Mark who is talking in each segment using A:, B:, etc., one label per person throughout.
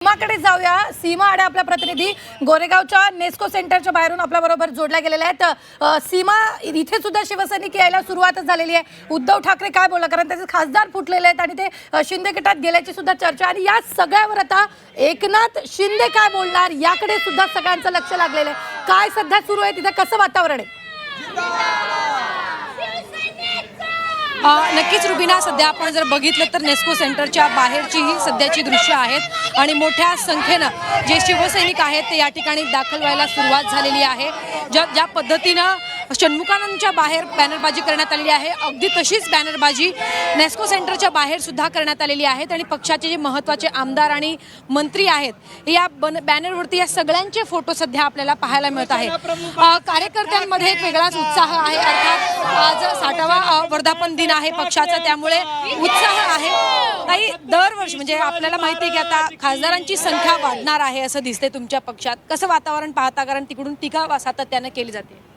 A: सीमाकडे जाऊया। सीमा आणि आपला प्रतिनिधी गोरेगावच्या नेस्को सेंटरच्या बाहेरून आपल्या बरोबर जोडल्या गेलेल्या आहेत। सीमा, इथे सुद्धा शिवसैनिक यायला सुरुवातच झालेली आहे। उद्धव ठाकरे काय बोलला, कारण त्याचे खासदार फुटलेले आहेत आणि ते शिंदे गटात गेल्याची सुद्धा चर्चा, आणि या सगळ्यावर आता एकनाथ शिंदे काय बोलणार याकडे सुद्धा सगळ्यांचं लक्ष लागलेलं आहे। काय सध्या सुरू आहे तिथे, कसं वातावरण आहे?
B: नक्कीच रुबीना, सध्या आपण जर बघितलं तर नेस्को सेंटरच्या बाहेरची ही सध्याची दृश्य आहेत आणि मोठ्या संख्येनं जे शिवसैनिक आहेत ते या ठिकाणी दाखल व्हायला सुरुवात झालेली आहे। ज्या पद्धतीनं षण्मुखानंदच्या बाहेर बॅनरबाजी करण्यात आलेली आहे, अगदी तशीच बॅनरबाजी नेस्को सेंटरच्या बाहेर सुद्धा करण्यात आलेली आहे आणि पक्षाचे जे महत्त्वाचे आमदार आणि मंत्री आहेत या बॅनरवरती या सगळ्यांचे फोटो सध्या आपल्याला पाहायला मिळत आहे। कार्यकर्त्यांमध्ये एक वेगळाच उत्साह आहे। अर्थात आज 60वा वर्धापन दिन आहे पक्षाचा, त्यामुळे उत्साह आहे। काही दरवर्षी म्हणजे आपल्याला माहिती आहे की आता खासदारांची संख्या वाढणार आहे असं दिसते तुमच्या पक्षात, कसं वातावरण पाहता? कारण तिकडून टीका सातत्याने केली जाते।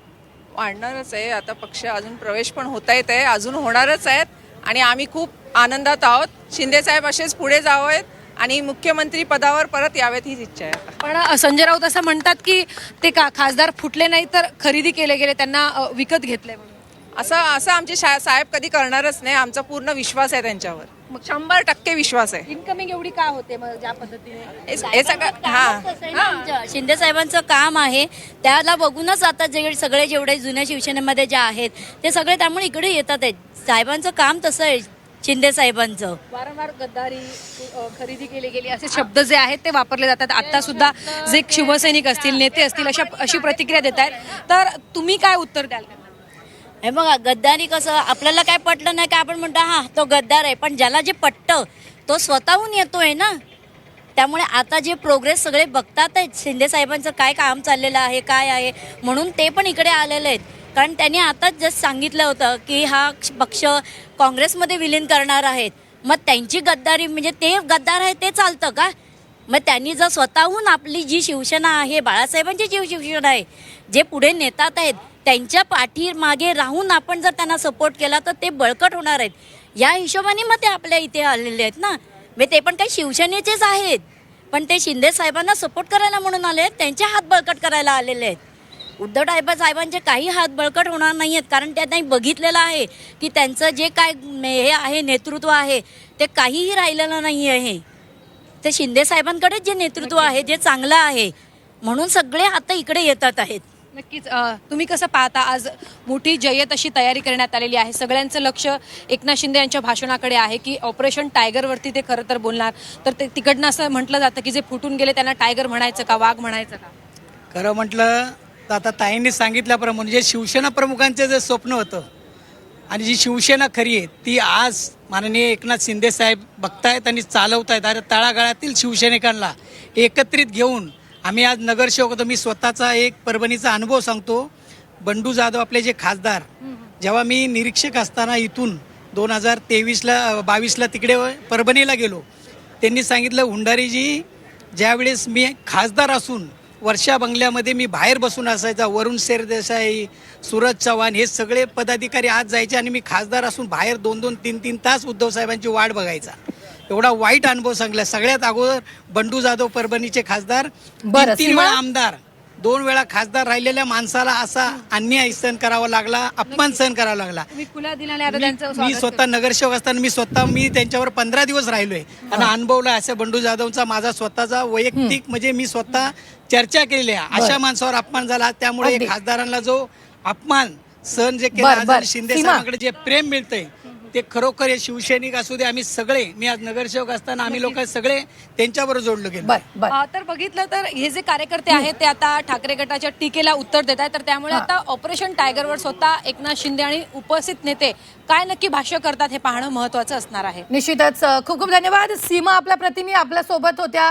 C: वाढणारच आहे, आता पक्ष अजून प्रवेश पण होता येत आहे, अजून होणारच आहेत आणि आम्ही खूप आनंदात आहोत। शिंदे साहेब असेच पुढे जावेत आणि मुख्यमंत्री पदावर परत यावेत हीच इच्छा आहे।
B: पण संजय राऊत असं म्हणतात की ते खासदार फुटले नाही तर खरेदी केले गेले, त्यांना विकत घेतले म्हणून।
C: असं आमचे साहेब कधी करणारच नाही, आमचा पूर्ण विश्वास आहे त्यांच्यावर, 100% विश्वास आहे।
B: इन्कमिंग एवढी का होते मग ज्या पद्धतीने
C: हे सगळं
D: शिंदे साहेबांचं काम आहे, त्याला बघूनच आता सगळे जेवढे जुन्या शिवसेनेमध्ये जे आहेत ते सगळे त्यामुळे इकडे येतात आहेत। साहेबांचं काम तसं आहे शिंदे साहेबांचं।
B: वारंवार गद्दारी, खरेदी केली गेली असे शब्द जे आहेत ते वापरले जातात। आता सुद्धा जे शिवसैनिक असतील, नेते असतील, अशी प्रतिक्रिया देत आहेत, तर तुम्ही काय उत्तर द्याल?
D: हे बघा, गद्दारी कसं आपल्याला काय पटलं नाही का आपण म्हणतो हा तो गद्दार आहे, पण ज्याला जे पटतं तो स्वतःहून येतोय ना। त्यामुळे आता जे प्रोग्रेस सगळे बघतात आहेत शिंदे साहेबांचं काय काम चाललेलं आहे, काय आहे, म्हणून ते पण इकडे आलेले आहेत। कारण त्यांनी आताच जस्ट सांगितलं होतं की हा पक्ष काँग्रेसमध्ये विलीन करणार आहेत। मग त्यांची गद्दारी म्हणजे ते गद्दार आहे ते चालतं का? मग त्यांनी जर स्वतःहून आपली जी शिवसेना आहे, बाळासाहेबांची जी शिवसेना आहे, जे पुढे नेतात आहेत त्यांच्या पाठीमागे राहून आपण जर त्यांना सपोर्ट केला तर ते बळकट होणार आहेत। या हिशोबाने मग ते आपल्या इथे आलेले आहेत ना। मग ते पण काही शिवसेनेचेच आहेत, पण ते शिंदे साहेबांना सपोर्ट करायला म्हणून आले आहेत, त्यांचे हात बळकट करायला आलेले आहेत। उद्धव ठाकरे साहेबांचे काही हात बळकट होणार नाही आहेत, कारण त्यांनी बघितलेलं आहे की त्यांचं जे काय हे आहे नेतृत्व आहे ते काहीही राहिलेलं नाही आहे। ते शिंदे साहेबांकडेच जे नेतृत्व आहे जे चांगलं आहे, म्हणून सगळे आता इकडे येतात आहेत।
B: नक्कीच तुम्ही कसं पाहता, आज मोठी जय्यत अशी तयारी करण्यात आलेली आहे, सगळ्यांचं लक्ष एकनाथ शिंदे यांच्या भाषणाकडे आहे की ऑपरेशन टायगरवरती ते खरं तर बोलणार, तर ते तिकडनं असं म्हटलं जातं की जे फुटून गेले त्यांना टायगर म्हणायचं का, वाघ म्हणायचं का?
E: खरं म्हटलं तर आता ताईंनी सांगितल्याप्रमाणे जे शिवसेना प्रमुखांचं जे स्वप्न होतं आणि जी शिवसेना खरी आहे ती आज माननीय एकनाथ शिंदे साहेब बघतायत आणि चालवतायत। अरे तळागाळातील शिवसैनिकांना एकत्रित घेऊन आम्ही आज नगरसेवक होतो। मी स्वतःचा एक परभणीचा अनुभव सांगतो। बंडू जाधव आपले जे खासदार, जेव्हा मी निरीक्षक असताना इथून 2023-22 तिकडे परभणीला गेलो, त्यांनी सांगितलं हुंडारीजी, ज्यावेळेस मी खासदार असून वर्षा बंगल्यामध्ये मी बाहेर बसून असायचा, वरुण सरदेसाई, सूरज चव्हाण हे सगळे पदाधिकारी आज जायचे आणि मी खासदार असून बाहेर 2-2, 3-3 तास उद्धव साहेबांची वाट बघायचा। एवढा वाईट अनुभव सांगला। सगळ्यात अगोदर बंडू जाधव परभणीचे खासदार, 3 वेळा आमदार, 2 वेळा खासदार राहिलेल्या माणसाला असा अन्याय सहन करावा लागला, अपमान सहन करावा लागला। मी स्वतः नगरसेवक असताना मी त्यांच्यावर 15 दिवस राहिलोय आणि अनुभवलं असं बंडू जाधवचा माझा स्वतःचा वैयक्तिक म्हणजे मी स्वतः चर्चा केलेली आहे। अशा माणसावर अपमान झाला, त्यामुळे खासदारांना जो अपमान सहन जे केला, शिंदे साहेबांकडे जे प्रेम मिळतंय ते खरोखर हे शिवसैनिक असू दे, आम्ही सगळे, मी आज नगरसेवक असताना आम्ही लोक सगळे त्यांच्याबरोबर जोडलो गेलो।
B: तर बघितलं तर हे जे कार्यकर्ते आहेत ते आता ठाकरे गटाच्या टीकेला उत्तर देत आहेत, तर त्यामुळे आता ऑपरेशन टायगरवर स्वतः एकनाथ शिंदे आणि उपस्थित नेते काय नक्की भाष्य करतात हे पाहणं महत्वाचं असणार आहे।
A: निश्चितच खूप खूप धन्यवाद सीमा, आपल्या प्रतिनिधी आपल्या सोबत होत्या।